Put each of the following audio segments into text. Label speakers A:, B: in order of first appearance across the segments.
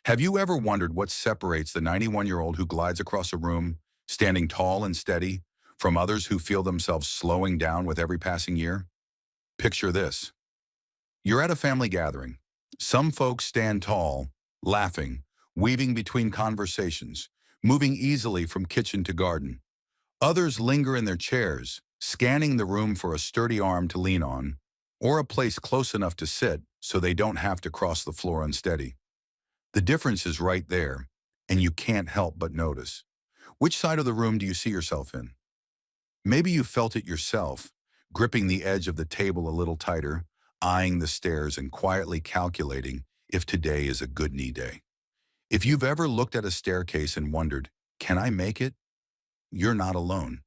A: Have you ever wondered what separates the 91-year-old who glides across a room, standing tall and steady, from others who feel themselves slowing down with every passing year? Picture this. You're at a family gathering. Some folks stand tall, laughing, weaving between conversations, moving easily from kitchen to garden. Others linger in their chairs, scanning the room for a sturdy arm to lean on, or a place close enough to sit so they don't have to cross the floor unsteady. The difference is right there, and you can't help but notice. Which side of the room do you see yourself in? Maybe you felt it yourself, gripping the edge of the table a little tighter, eyeing the stairs and quietly calculating if today is a good knee day. If you've ever looked at a staircase and wondered, can I make it? You're not alone.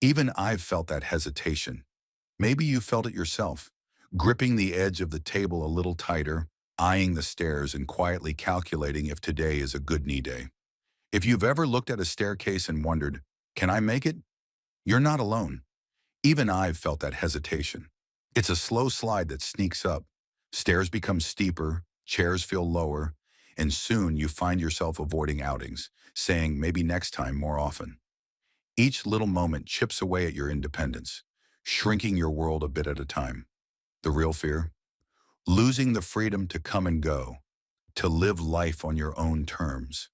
A: Even I've felt that hesitation. Maybe you felt it yourself, gripping the edge of the table a little tighter, eyeing the stairs and quietly calculating if today is a good knee day. If you've ever looked at a staircase and wondered, can I make it? You're not alone. Even I've felt that hesitation. It's a slow slide that sneaks up. Stairs become steeper, chairs feel lower, and soon you find yourself avoiding outings, saying maybe next time more often. Each little moment chips away at your independence, shrinking your world a bit at a time. The real fear? Losing the freedom to come and go, to live life on your own terms.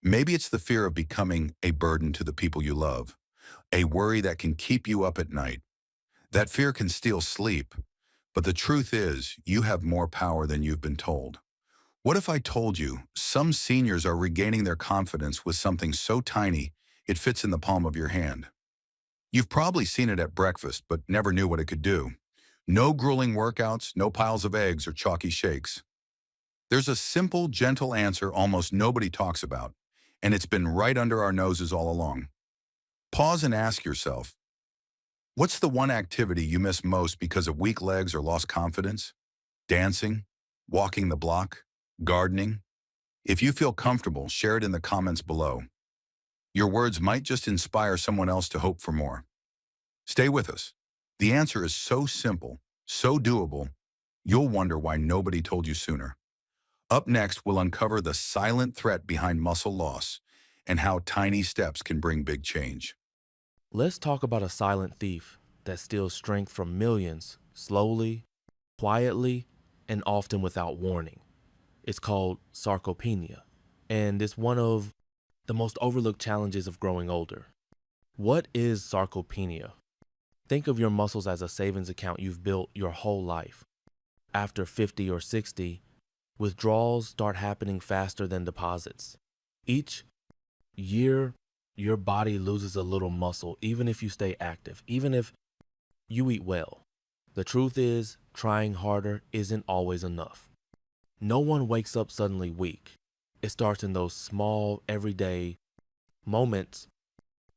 A: Maybe it's the fear of becoming a burden to the people you love, a worry that can keep you up at night. That fear can steal sleep, but the truth is you have more power than you've been told. What if I told you some seniors are regaining their confidence with something so tiny it fits in the palm of your hand? You've probably seen it at breakfast, but never knew what it could do. No grueling workouts, no piles of eggs or chalky shakes. There's a simple, gentle answer almost nobody talks about, and it's been right under our noses all along. Pause and ask yourself, what's the one activity you miss most because of weak legs or lost confidence? Dancing? Walking the block? Gardening? If you feel comfortable, share it in the comments below. Your words might just inspire someone else to hope for more. Stay with us. The answer is so simple, so doable, you'll wonder why nobody told you sooner. Up next, we'll uncover the silent threat behind muscle loss and how tiny steps can bring big change.
B: Let's talk about a silent thief that steals strength from millions, slowly, quietly, and often without warning. It's called sarcopenia, and it's one of the most overlooked challenges of growing older. What is sarcopenia? Think of your muscles as a savings account you've built your whole life. After 50 or 60, withdrawals start happening faster than deposits. Each year, your body loses a little muscle, even if you stay active, even if you eat well. The truth is, trying harder isn't always enough. No one wakes up suddenly weak. It starts in those small, everyday moments.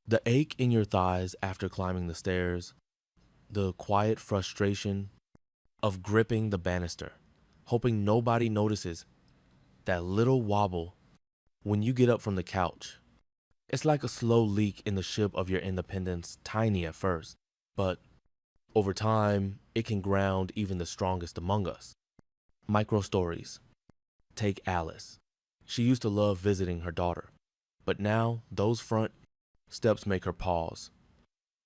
B: The ache in your thighs after climbing the stairs, the quiet frustration of gripping the banister, hoping nobody notices, that little wobble when you get up from the couch. It's like a slow leak in the ship of your independence, tiny at first, but over time, it can ground even the strongest among us. Micro stories. Take Alice. She used to love visiting her daughter, but now those front steps make her pause.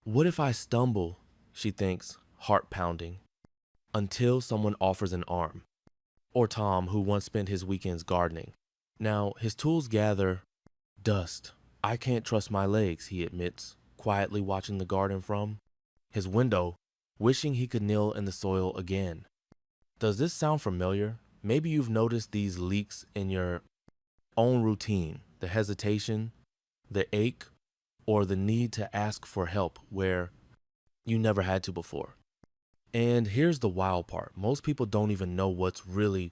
B: What if I stumble, she thinks, heart pounding, until someone offers an arm. Or Tom, who once spent his weekends gardening. Now, his tools gather dust. I can't trust my legs, he admits, quietly watching the garden from his window, wishing he could kneel in the soil again. Does this sound familiar? Maybe you've noticed these leaks in your own routine, the hesitation, the ache, or the need to ask for help where you never had to before. And here's the wild part. Most people don't even know what's really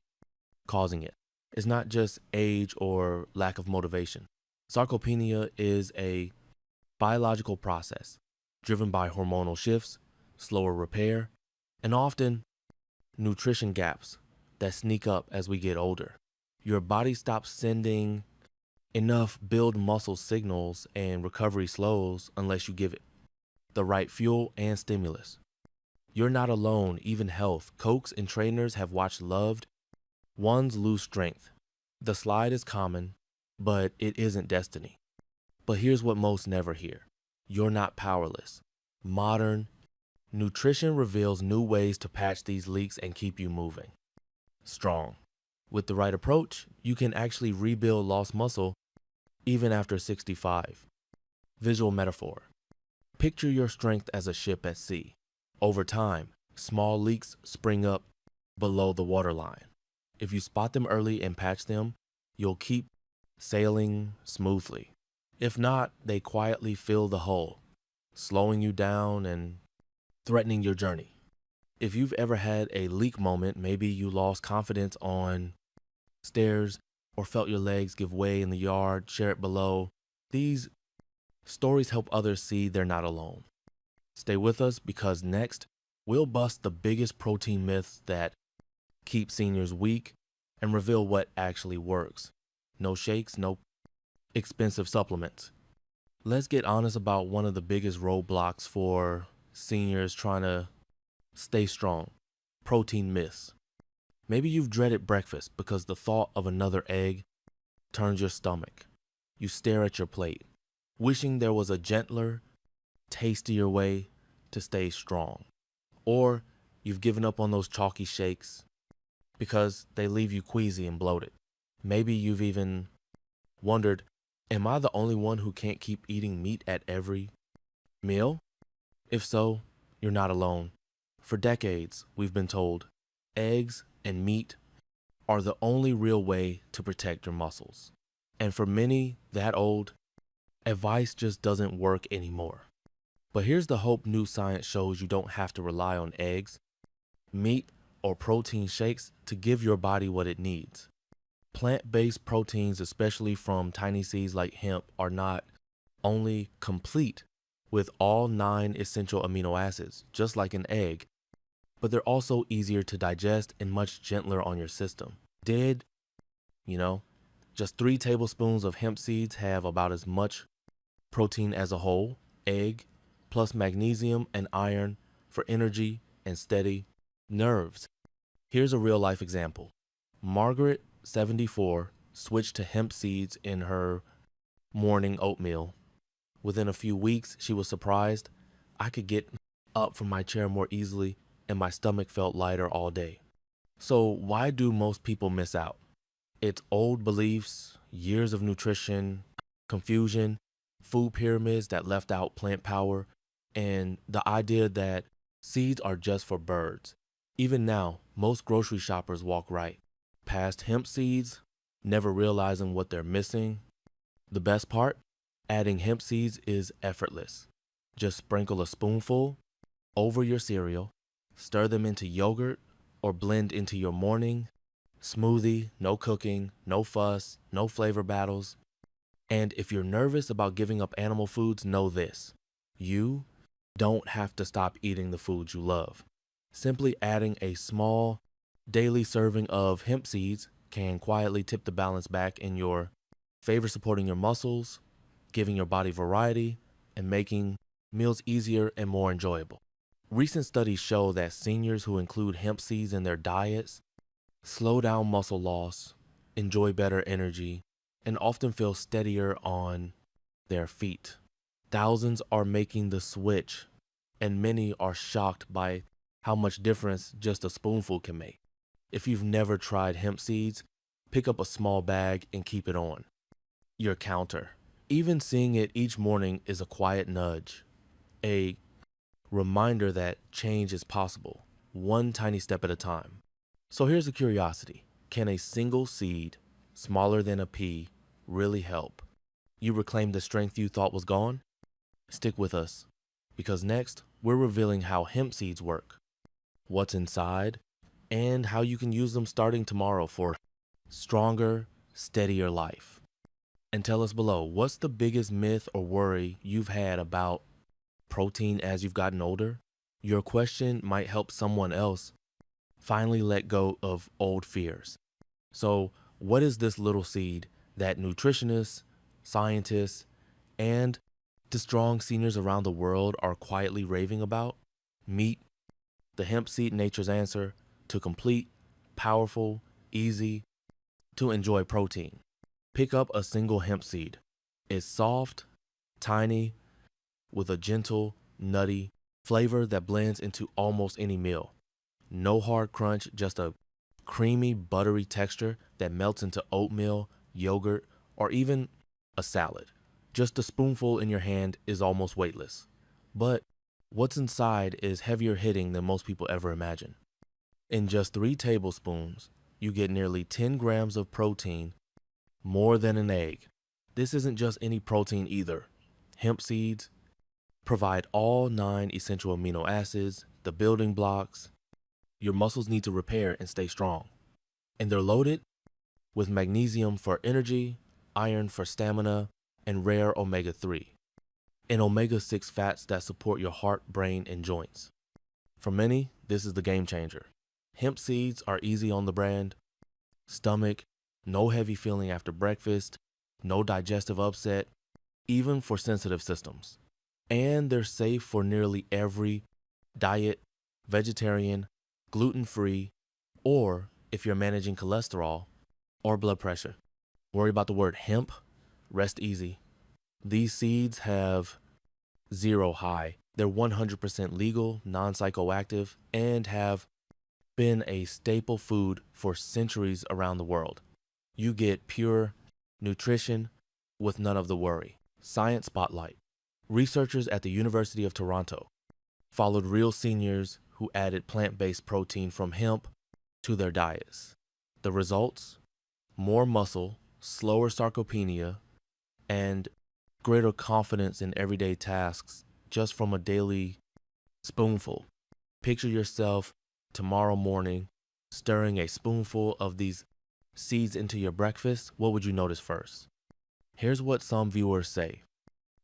B: causing it. It's not just age or lack of motivation. Sarcopenia is a biological process driven by hormonal shifts, slower repair, and often nutrition gaps that sneak up as we get older. Your body stops sending enough build muscle signals and recovery slows unless you give it the right fuel and stimulus. You're not alone. Even health coaches and trainers have watched loved ones lose strength, The slide is common, but it isn't destiny. But here's what most never hear. You're not powerless. Modern nutrition reveals new ways to patch these leaks and keep you moving. Strong. With the right approach, you can actually rebuild lost muscle even after 65. Visual metaphor. Picture your strength as a ship at sea. Over time, small leaks spring up below the waterline. If you spot them early and patch them, you'll keep sailing smoothly. If not, they quietly fill the hull, slowing you down and threatening your journey. If you've ever had a leak moment, maybe you lost confidence on stairs or felt your legs give way in the yard, share it below. These stories help others see they're not alone. Stay with us because next, we'll bust the biggest protein myths that keep seniors weak and reveal what actually works. No shakes, no expensive supplements. Let's get honest about one of the biggest roadblocks for seniors trying to stay strong. Protein myths. Maybe you've dreaded breakfast because the thought of another egg turns your stomach. You stare at your plate, wishing there was a gentler, tastier way to stay strong. Or you've given up on those chalky shakes because they leave you queasy and bloated. Maybe you've even wondered, am I the only one who can't keep eating meat at every meal? If so, you're not alone. For decades, we've been told eggs and meat are the only real way to protect your muscles. And for many that old, advice just doesn't work anymore. But here's the hope: new science shows you don't have to rely on eggs, meat, or protein shakes to give your body what it needs. Plant-based proteins, especially from tiny seeds like hemp, are not only complete with all 9 essential amino acids, just like an egg, but they're also easier to digest and much gentler on your system. Just 3 tablespoons of hemp seeds have about as much protein as a whole egg, plus magnesium and iron for energy and steady nerves. Here's a real life example. Margaret, 74, switched to hemp seeds in her morning oatmeal. Within a few weeks, she was surprised I could get up from my chair more easily and my stomach felt lighter all day. So why do most people miss out? It's old beliefs, years of nutrition, confusion, food pyramids that left out plant power, and the idea that seeds are just for birds. Even now, most grocery shoppers walk right past hemp seeds, never realizing what they're missing. The best part? Adding hemp seeds is effortless. Just sprinkle a spoonful over your cereal, stir them into yogurt, or blend into your morning smoothie. No cooking, no fuss, no flavor battles. And if you're nervous about giving up animal foods, know this: you don't have to stop eating the foods you love. Simply adding a small daily serving of hemp seeds can quietly tip the balance back in your favor, supporting your muscles, giving your body variety, and making meals easier and more enjoyable. Recent studies show that seniors who include hemp seeds in their diets slow down muscle loss, enjoy better energy, and often feel steadier on their feet. Thousands are making the switch, and many are shocked by how much difference just a spoonful can make. If you've never tried hemp seeds, pick up a small bag and keep it on your counter. Even seeing it each morning is a quiet nudge, a reminder that change is possible, one tiny step at a time. So here's a curiosity. Can a single seed, smaller than a pea, really help you reclaim the strength you thought was gone? Stick with us, because next, we're revealing how hemp seeds work, what's inside, and how you can use them starting tomorrow for stronger, steadier life. And tell us below, what's the biggest myth or worry you've had about protein as you've gotten older? Your question might help someone else finally let go of old fears. So, what is this little seed that nutritionists, scientists, and the strong seniors around the world are quietly raving about? Meet the hemp seed, nature's answer to complete, powerful, easy, to enjoy protein. Pick up a single hemp seed. It's soft, tiny, with a gentle, nutty flavor that blends into almost any meal. No hard crunch, just a creamy, buttery texture that melts into oatmeal, yogurt, or even a salad. Just a spoonful in your hand is almost weightless. But what's inside is heavier hitting than most people ever imagine. In just 3 tablespoons, you get nearly 10 grams of protein, more than an egg. This isn't just any protein either. Hemp seeds provide all 9 essential amino acids, the building blocks your muscles need to repair and stay strong. And they're loaded with magnesium for energy, iron for stamina, and rare omega-3, and omega-6 fats that support your heart, brain, and joints. For many, this is the game changer. Hemp seeds are easy on the brand, stomach, no heavy feeling after breakfast, no digestive upset, even for sensitive systems. And they're safe for nearly every diet, vegetarian, gluten-free, or if you're managing cholesterol or blood pressure. Worry about the word hemp? Rest easy. These seeds have zero high. They're 100% legal, non-psychoactive, and have been a staple food for centuries around the world. You get pure nutrition with none of the worry. Science Spotlight. Researchers at the University of Toronto followed real seniors who added plant-based protein from hemp to their diets. The results? More muscle, slower sarcopenia, and greater confidence in everyday tasks just from a daily spoonful. Picture yourself tomorrow morning stirring a spoonful of these seeds into your breakfast. What would you notice first? Here's what some viewers say.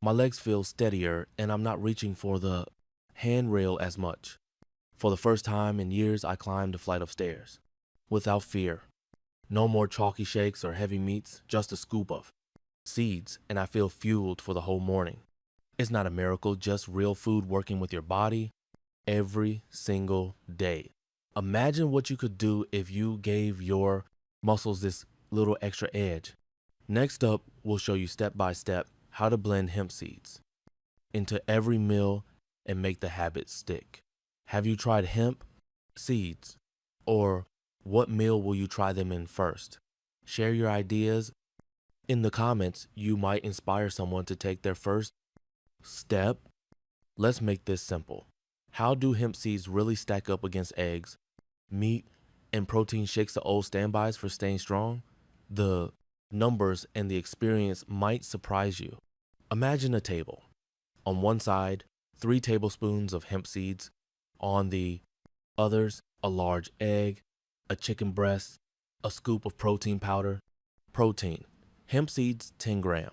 B: My legs feel steadier and I'm not reaching for the handrail as much. For the first time in years, I climbed a flight of stairs without fear. No more chalky shakes or heavy meats, just a scoop of seeds, and I feel fueled for the whole morning. It's not a miracle, just real food working with your body every single day. Imagine what you could do if you gave your muscles this little extra edge. Next up, we'll show you step by step how to blend hemp seeds into every meal and make the habit stick. Have you tried hemp seeds? Or what meal will you try them in first? Share your ideas in the comments. You might inspire someone to take their first step. Let's make this simple. How do hemp seeds really stack up against eggs, meat, and protein shakes, the old standbys for staying strong? The numbers and the experience might surprise you. Imagine a table. On one side, 3 tablespoons of hemp seeds. On the others, a large egg, a chicken breast, a scoop of protein powder. Protein. Hemp seeds, 10 gram.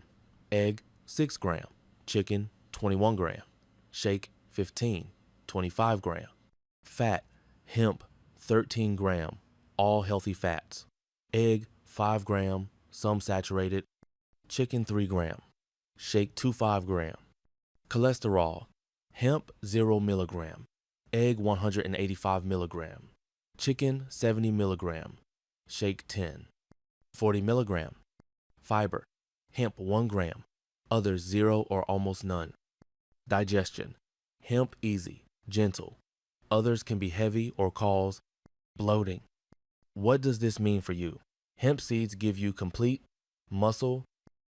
B: Egg, 6 gram. Chicken, 21 gram. Shake, 15, 25 gram. Fat. Hemp, 13 gram. All healthy fats. Egg, 5 gram. Some saturated. Chicken, 3 gram. Shake, 25 gram. Cholesterol. Hemp, 0 milligram. Egg, 185 milligram. Chicken, 70 milligram. Shake, 10. 40 milligram. Fiber. Hemp, 1 gram. Others, 0 or almost none. Digestion. Hemp, easy, gentle. Others can be heavy or cause bloating. What does this mean for you? Hemp seeds give you complete muscle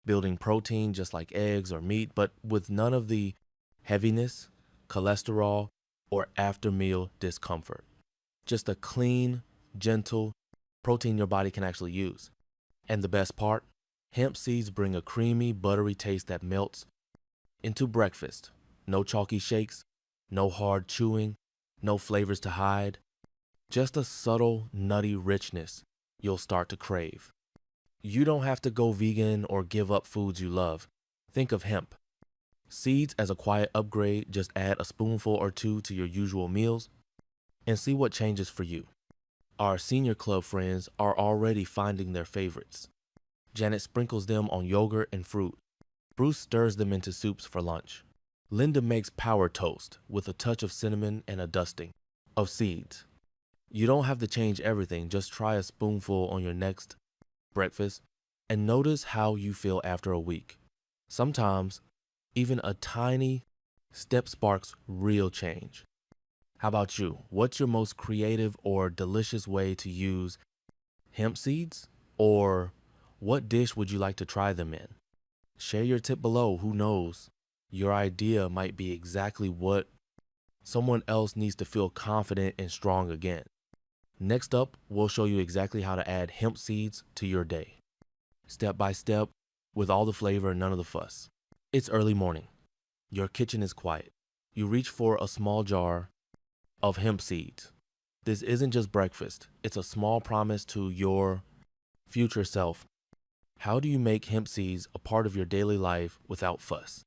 B: building protein just like eggs or meat, but with none of the heaviness, cholesterol, or after meal discomfort. Just a clean, gentle protein your body can actually use. And the best part, hemp seeds bring a creamy, buttery taste that melts into breakfast. No chalky shakes, no hard chewing, no flavors to hide. Just a subtle, nutty richness you'll start to crave. You don't have to go vegan or give up foods you love. Think of hemp seeds as a quiet upgrade. Just add a spoonful or 2 to your usual meals and see what changes for you. Our senior club friends are already finding their favorites. Janet sprinkles them on yogurt and fruit. Bruce stirs them into soups for lunch. Linda makes power toast with a touch of cinnamon and a dusting of seeds. You don't have to change everything. Just try a spoonful on your next breakfast and notice how you feel after a week. Sometimes, even a tiny step sparks real change. How about you? What's your most creative or delicious way to use hemp seeds? Or what dish would you like to try them in? Share your tip below. Who knows? Your idea might be exactly what someone else needs to feel confident and strong again. Next up, we'll show you exactly how to add hemp seeds to your day. Step by step, with all the flavor and none of the fuss. It's early morning. Your kitchen is quiet. You reach for a small jar of hemp seeds. This isn't just breakfast. It's a small promise to your future self. How do you make hemp seeds a part of your daily life without fuss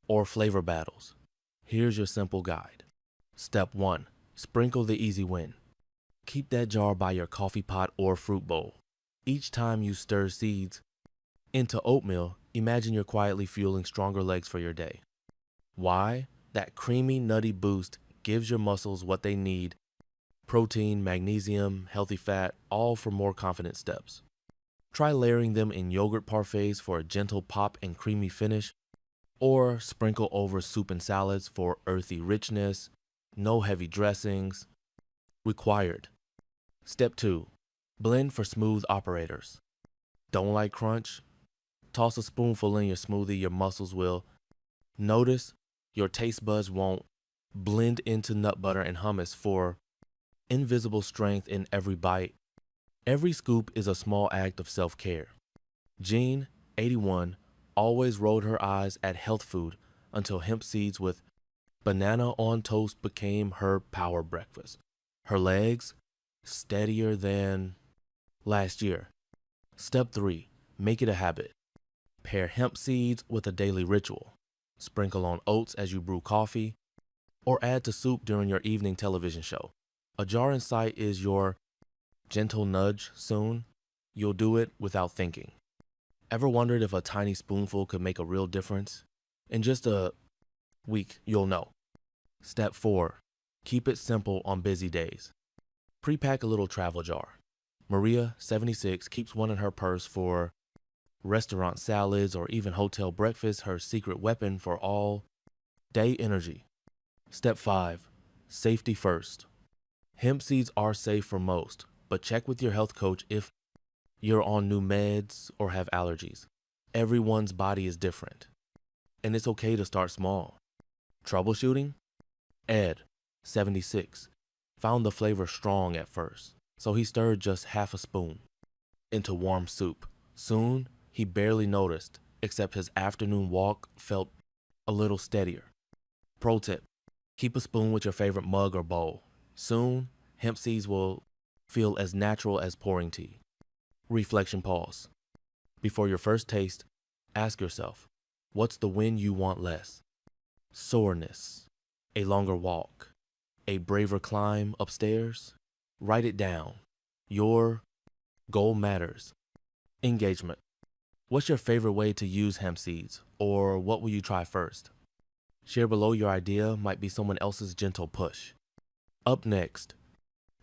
B: or flavor battles? Here's your simple guide. Step 1. Sprinkle the easy win. Keep that jar by your coffee pot or fruit bowl. Each time you stir seeds into oatmeal, imagine you're quietly fueling stronger legs for your day. Why? That creamy, nutty boost gives your muscles what they need: protein, magnesium, healthy fat, all for more confident steps. Try layering them in yogurt parfaits for a gentle pop and creamy finish, or sprinkle over soup and salads for earthy richness. No heavy dressings required. Step 2. Blend for smooth operators. Don't like crunch? Toss a spoonful in your smoothie. Your muscles will notice. Your taste buds won't blend into nut butter and hummus for invisible strength in every bite. Every scoop is a small act of self-care. Jean, 81, always rolled her eyes at health food until hemp seeds with banana on toast became her power breakfast. Her legs steadier than last year. Step 3. Make it a habit. Pair hemp seeds with a daily ritual. Sprinkle on oats as you brew coffee, or add to soup during your evening television show. A jar in sight is your gentle nudge. Soon, you'll do it without thinking. Ever wondered if a tiny spoonful could make a real difference? In just a week, you'll know. Step 4. Keep it simple on busy days. Pre-pack a little travel jar. Maria, 76, keeps one in her purse for restaurant salads or even hotel breakfast, her secret weapon for all day energy. Step 5. Safety first. Hemp seeds are safe for most, but check with your health coach if you're on new meds or have allergies. Everyone's body is different, and it's okay to start small. Troubleshooting? Ed, 76, found the flavor strong at first, so he stirred just half a spoon into warm soup. Soon, he barely noticed, except his afternoon walk felt a little steadier. Pro tip: keep a spoon with your favorite mug or bowl. Soon, hemp seeds will feel as natural as pouring tea. Reflection pause. Before your first taste, ask yourself, what's the win you want less? Soreness, a longer walk, a braver climb upstairs? Write it down. Your goal matters. Engagement. What's your favorite way to use hemp seeds, or what will you try first? Share below. Your idea might be someone else's gentle push. Up next,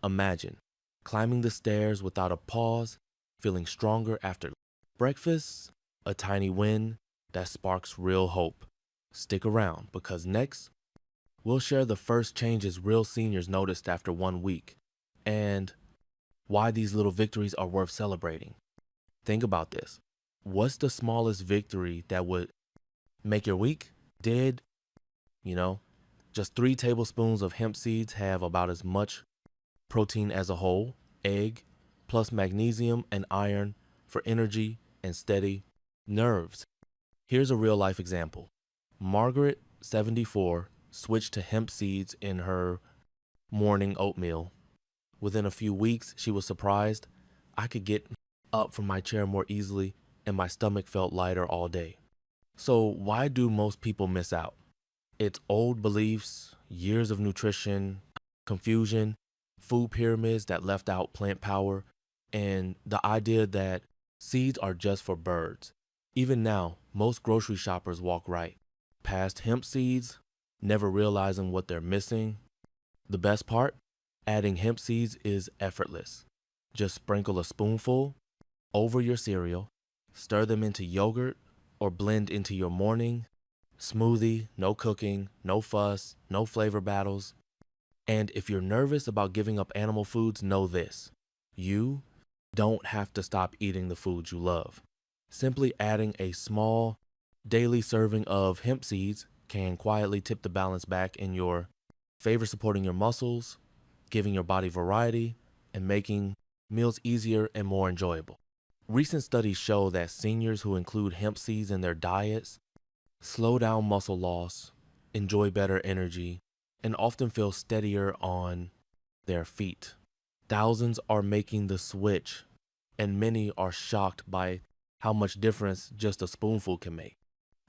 B: imagine climbing the stairs without a pause, feeling stronger after breakfast, a tiny win that sparks real hope. Stick around, because next, we'll share the first changes real seniors noticed after 1 week, and why these little victories are worth celebrating. Think about this. What's the smallest victory that would make your week? Just 3 tablespoons of hemp seeds have about as much protein as a whole egg, plus magnesium and iron for energy and steady nerves. Here's a real life example. Margaret, 74, switched to hemp seeds in her morning oatmeal. Within a few weeks, she was surprised. I could get up from my chair more easily, and my stomach felt lighter all day. So why do most people miss out? It's old beliefs, years of nutrition, confusion, food pyramids that left out plant power, and the idea that seeds are just for birds. Even now, most grocery shoppers walk right past hemp seeds, never realizing what they're missing. The best part? Adding hemp seeds is effortless. Just sprinkle a spoonful, over your cereal, stir them into yogurt, or blend into your morning smoothie. No cooking, no fuss, no flavor battles. And if you're nervous about giving up animal foods, know this: you don't have to stop eating the foods you love. Simply adding a small daily serving of hemp seeds can quietly tip the balance back in your favor, supporting your muscles, giving your body variety, and making meals easier and more enjoyable. Recent studies show that seniors who include hemp seeds in their diets slow down muscle loss, enjoy better energy, and often feel steadier on their feet. Thousands are making the switch, and many are shocked by how much difference just a spoonful can make.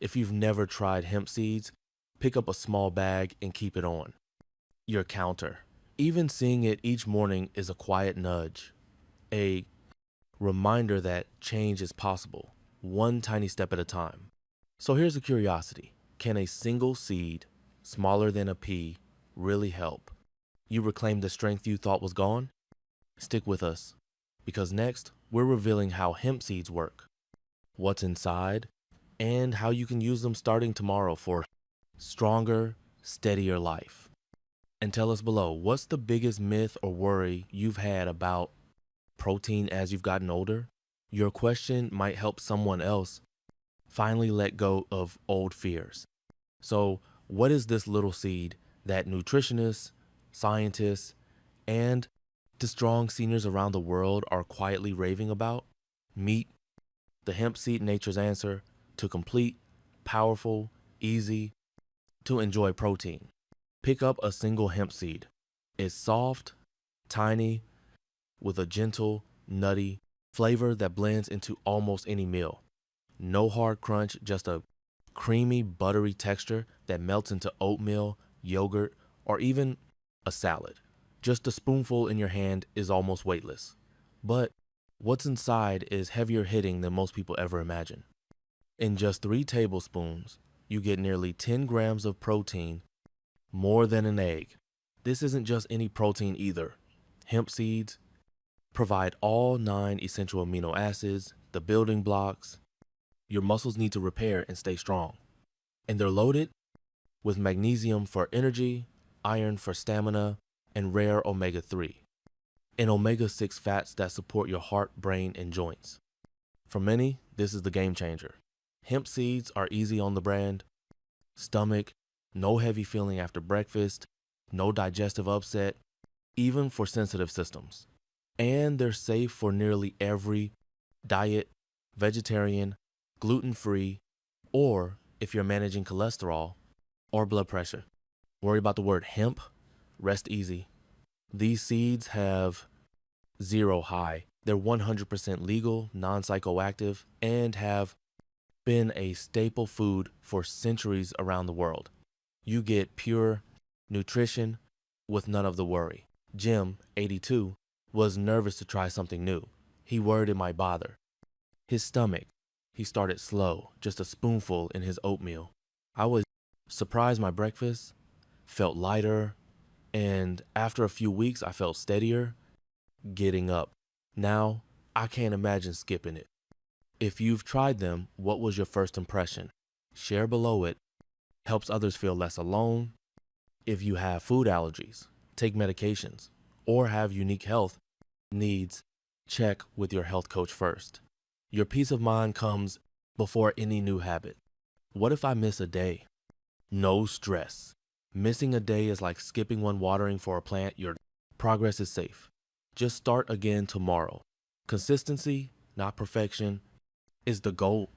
B: If you've never tried hemp seeds, pick up a small bag and keep it on your counter. Even seeing it each morning is a quiet nudge, a reminder that change is possible, one tiny step at a time. So here's a curiosity: can a single seed, smaller than a pea, really help you reclaim the strength you thought was gone? Stick with us, because next we're revealing how hemp seeds work, what's inside, and how you can use them starting tomorrow for stronger, steadier life. And tell us below, what's the biggest myth or worry you've had about protein as you've gotten older? Your question might help someone else finally let go of old fears. So, what is this little seed that nutritionists, scientists, and the strong seniors around the world are quietly raving about? Meet the hemp seed, nature's answer to complete, powerful, easy to enjoy protein. Pick up a single hemp seed. It's soft, tiny, with a gentle, nutty flavor that blends into almost any meal. No hard crunch, just a creamy, buttery texture that melts into oatmeal, yogurt, or even a salad. Just a spoonful in your hand is almost weightless. But what's inside is heavier hitting than most people ever imagine. In just 3 tablespoons, you get nearly 10 grams of protein, more than an egg. This isn't just any protein either. Hemp seeds provide all 9 essential amino acids, the building blocks your muscles need to repair and stay strong. And they're loaded with magnesium for energy, iron for stamina, and rare omega-3, and omega-6 fats that support your heart, brain, and joints. For many, this is the game changer. Hemp seeds are easy on the brand: stomach, no heavy feeling after breakfast, no digestive upset, even for sensitive systems. And they're safe for nearly every diet: vegetarian, gluten-free, or if you're managing cholesterol or blood pressure. Worry about the word hemp? Rest easy. These seeds have zero high. They're 100% legal, non-psychoactive, and have been a staple food for centuries around the world. You get pure nutrition with none of the worry. Jim, 82, was nervous to try something new. He worried it might bother his stomach. He started slow, just a spoonful in his oatmeal. I was surprised my breakfast felt lighter, and after a few weeks, I felt steadier getting up. Now, I can't imagine skipping it. If you've tried them, what was your first impression? Share below. It helps others feel less alone. If you have food allergies, take medications, or have unique health needs, check with your health coach first. Your peace of mind comes before any new habit. What if I miss a day? No stress. Missing a day is like skipping one watering for a plant. Your progress is safe. Just start again tomorrow. Consistency, not perfection, is the goal.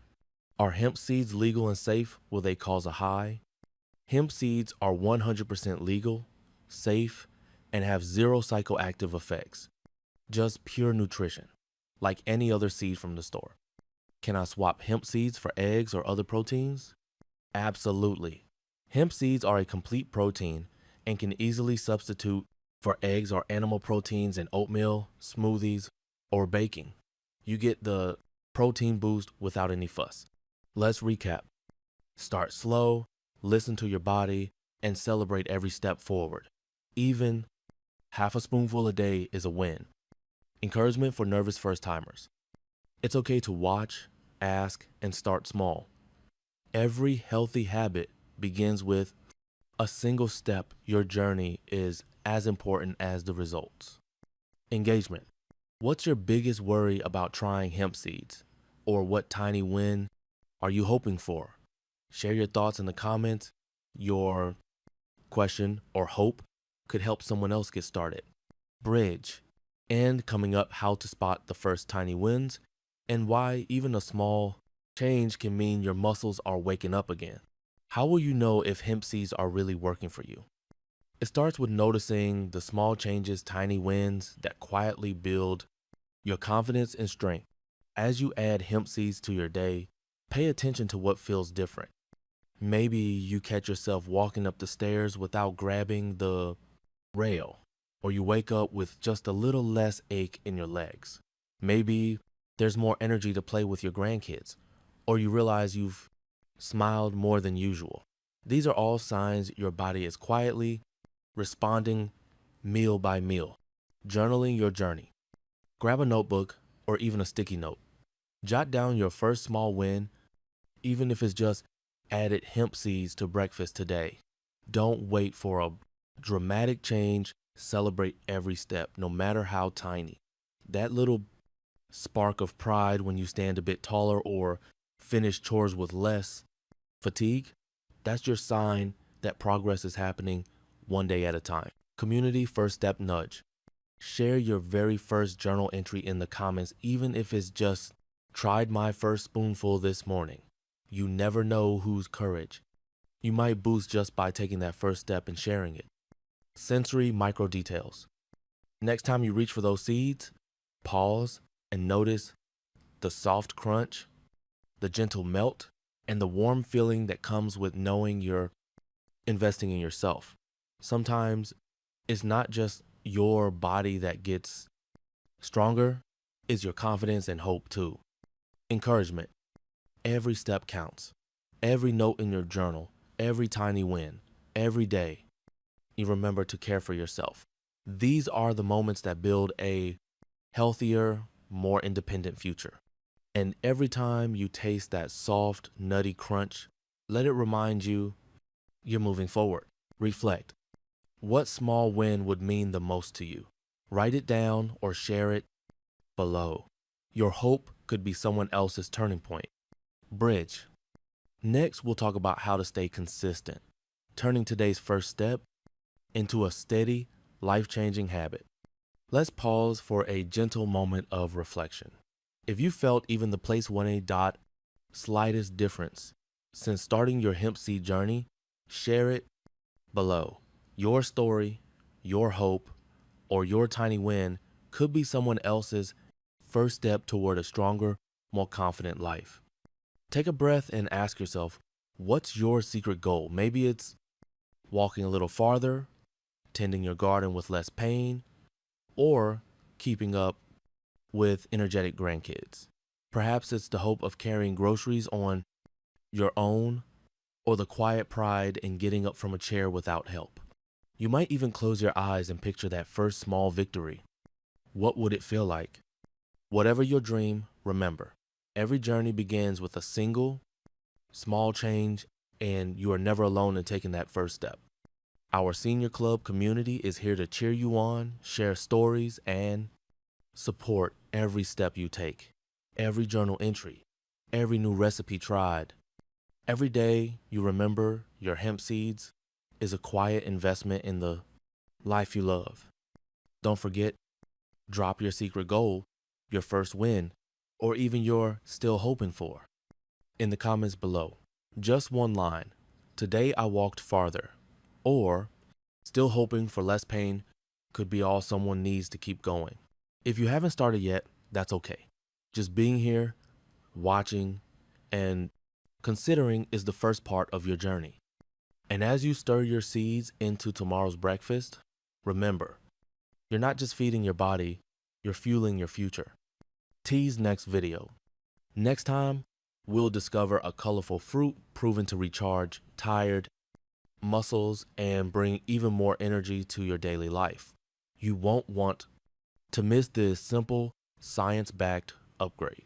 B: Are hemp seeds legal and safe? Will they cause a high? Hemp seeds are 100% legal, safe, and have zero psychoactive effects. Just pure nutrition, like any other seed from the store. Can I swap hemp seeds for eggs or other proteins? Absolutely. Hemp seeds are a complete protein and can easily substitute for eggs or animal proteins in oatmeal, smoothies, or baking. You get the protein boost without any fuss. Let's recap. Start slow, listen to your body, and celebrate every step forward. Even half a spoonful a day is a win. Encouragement for nervous first-timers. It's okay to watch, ask, and start small. Every healthy habit begins with a single step. Your journey is as important as the results. Engagement. What's your biggest worry about trying hemp seeds? Or what tiny win are you hoping for? Share your thoughts in the comments. Your question or hope could help someone else get started. Bridge. And coming up, how to spot the first tiny wins and why even a small change can mean your muscles are waking up again. How will you know if hemp seeds are really working for you? It starts with noticing the small changes, tiny wins that quietly build your confidence and strength. As you add hemp seeds to your day, pay attention to what feels different. Maybe you catch yourself walking up the stairs without grabbing the rail, or you wake up with just a little less ache in your legs. Maybe there's more energy to play with your grandkids, or you realize you've smiled more than usual. These are all signs your body is quietly responding meal by meal. Journaling your journey. Grab a notebook or even a sticky note. Jot down your first small win, even if it's just added hemp seeds to breakfast today. Don't wait for a dramatic change. Celebrate every step, no matter how tiny. That little spark of pride when you stand a bit taller or finish chores with less fatigue, that's your sign that progress is happening one day at a time. Community first step nudge. Share your very first journal entry in the comments, even if it's just tried my first spoonful this morning. You never know whose courage you might boost just by taking that first step and sharing it. Sensory micro details. Next time you reach for those seeds, pause and notice the soft crunch, the gentle melt, and the warm feeling that comes with knowing you're investing in yourself. Sometimes it's not just your body that gets stronger, it's your confidence and hope too. Encouragement. Every step counts. Every note in your journal, every tiny win, every day, you remember to care for yourself. These are the moments that build a healthier, more independent future. And every time you taste that soft, nutty crunch, let it remind you you're moving forward. Reflect. What small win would mean the most to you? Write it down or share it below. Your hope could be someone else's turning point. Bridge. Next, we'll talk about how to stay consistent, turning today's first step into a steady, life-changing habit. Let's pause for a gentle moment of reflection. If you felt even the place 1A slightest difference since starting your hemp seed journey, share it below. Your story, your hope, or your tiny win could be someone else's first step toward a stronger, more confident life. Take a breath and ask yourself, what's your secret goal? Maybe it's walking a little farther, tending your garden with less pain, or keeping up with energetic grandkids. Perhaps it's the hope of carrying groceries on your own, or the quiet pride in getting up from a chair without help. You might even close your eyes and picture that first small victory. What would it feel like? Whatever your dream, remember, every journey begins with a single, small change, and you are never alone in taking that first step. Our senior club community is here to cheer you on, share stories, and support every step you take, every journal entry, every new recipe tried. Every day you remember your hemp seeds is a quiet investment in the life you love. Don't forget, drop your secret goal, your first win, or even your still hoping for in the comments below. Just one line. Today I walked farther. Or still hoping for less pain could be all someone needs to keep going. If you haven't started yet, that's okay. Just being here, watching, and considering is the first part of your journey. And as you stir your seeds into tomorrow's breakfast, remember, you're not just feeding your body, you're fueling your future. Tease next video. Next time, we'll discover a colorful fruit proven to recharge tired muscles and bring even more energy to your daily life. You won't want to miss this simple, science-backed upgrade.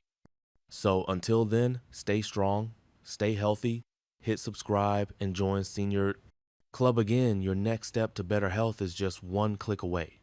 B: So until then, stay strong, stay healthy, hit subscribe, and join Senior Club again. Your next step to better health is just one click away.